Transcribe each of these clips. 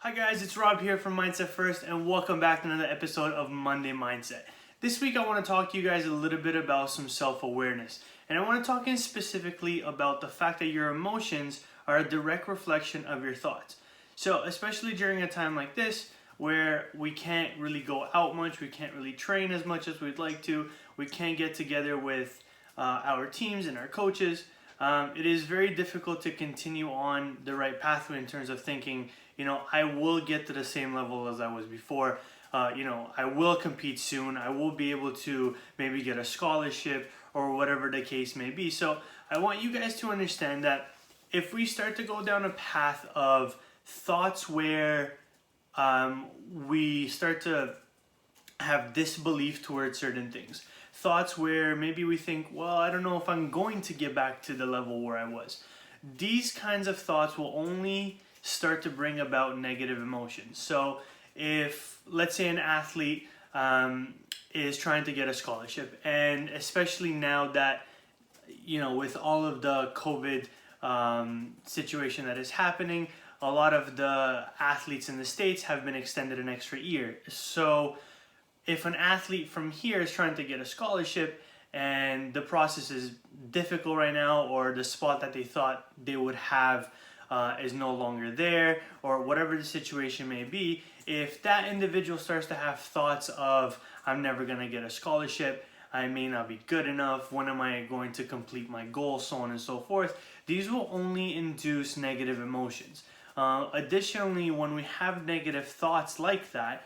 Hi guys, it's Rob here from Mindset First and welcome back to another episode of Monday Mindset. This week I want to talk to you guys a little bit about some self-awareness. And I want to talk in specifically about the fact that your emotions are a direct reflection of your thoughts. So especially during a time like this where we can't really go out much, we can't really train as much as we'd like to, we can't get together with our teams and our coaches. It is very difficult to continue on the right pathway in terms of thinking, I will get to the same level as I was before. I will compete soon. I will be able to maybe get a scholarship or whatever the case may be. So I want you guys to understand that if we start to go down a path of thoughts where we start to have disbelief towards certain things, thoughts where maybe we think, well, I don't know if I'm going to get back to the level where I was. These kinds of thoughts will only start to bring about negative emotions. So if, let's say, an athlete is trying to get a scholarship, and especially now that, with all of the COVID situation that is happening, a lot of the athletes in the States have been extended an extra year. So if an athlete from here is trying to get a scholarship and the process is difficult right now, or the spot that they thought they would have is no longer there, or whatever the situation may be, if that individual starts to have thoughts of, I'm never going to get a scholarship, I may not be good enough, when am I going to complete my goal, so on and so forth, these will only induce negative emotions. Additionally, when we have negative thoughts like that,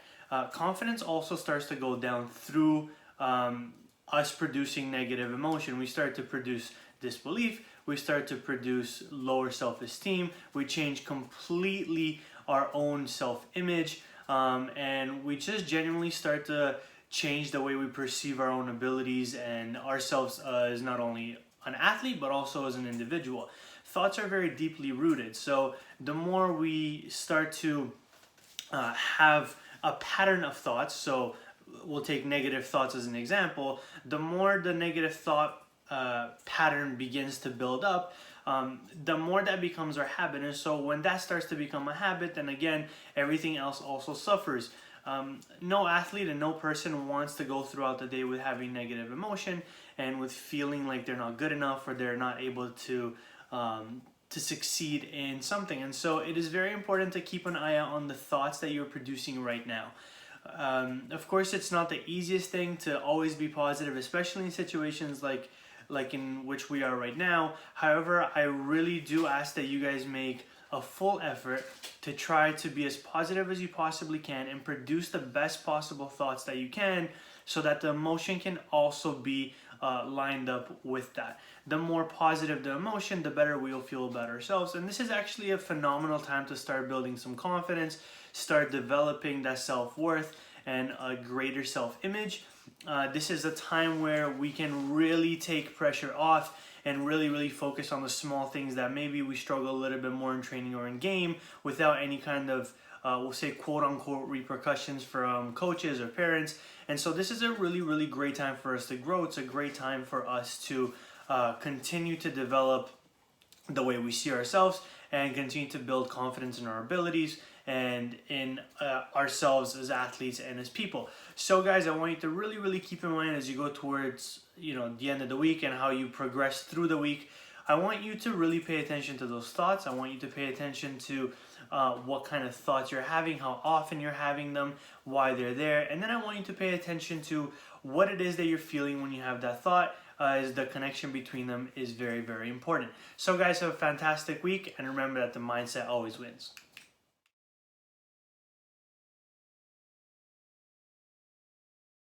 confidence also starts to go down through us producing negative emotion. We start to produce disbelief, we start to produce lower self-esteem, we change completely our own self-image, and we just genuinely start to change the way we perceive our own abilities and ourselves as not only an athlete but also as an individual. Thoughts are very deeply rooted, so the more we start to have a pattern of thoughts, so we'll take negative thoughts as an example, the more the negative thought pattern begins to build up, the more that becomes our habit. And so when that starts to become a habit, then again, everything else also suffers. No athlete and no person wants to go throughout the day with having negative emotion and with feeling like they're not good enough or they're not able to succeed in something. And so it is very important to keep an eye out on the thoughts that you're producing right now. Of course, it's not the easiest thing to always be positive, especially in situations like in which we are right now. However, I really do ask that you guys make a full effort to try to be as positive as you possibly can and produce the best possible thoughts that you can, so that the emotion can also be lined up with that. The more positive the emotion, the better we'll feel about ourselves. And this is actually a phenomenal time to start building some confidence, start developing that self-worth and a greater self-image. This is a time where we can really take pressure off and really focus on the small things that maybe we struggle a little bit more in training or in game without any kind of we'll say quote-unquote repercussions from coaches or parents. And so this is a really great time for us to grow. It's a great time for us to continue to develop the way we see ourselves and continue to build confidence in our abilities and in ourselves as athletes and as people. So guys, I want you to really keep in mind as you go towards the end of the week and how you progress through the week. I want you to really pay attention to those thoughts. I want you to pay attention to what kind of thoughts you're having, how often you're having them, why they're there. And then I want you to pay attention to what it is that you're feeling when you have that thought, as the connection between them is very important. So guys, have a fantastic week, and remember that the mindset always wins.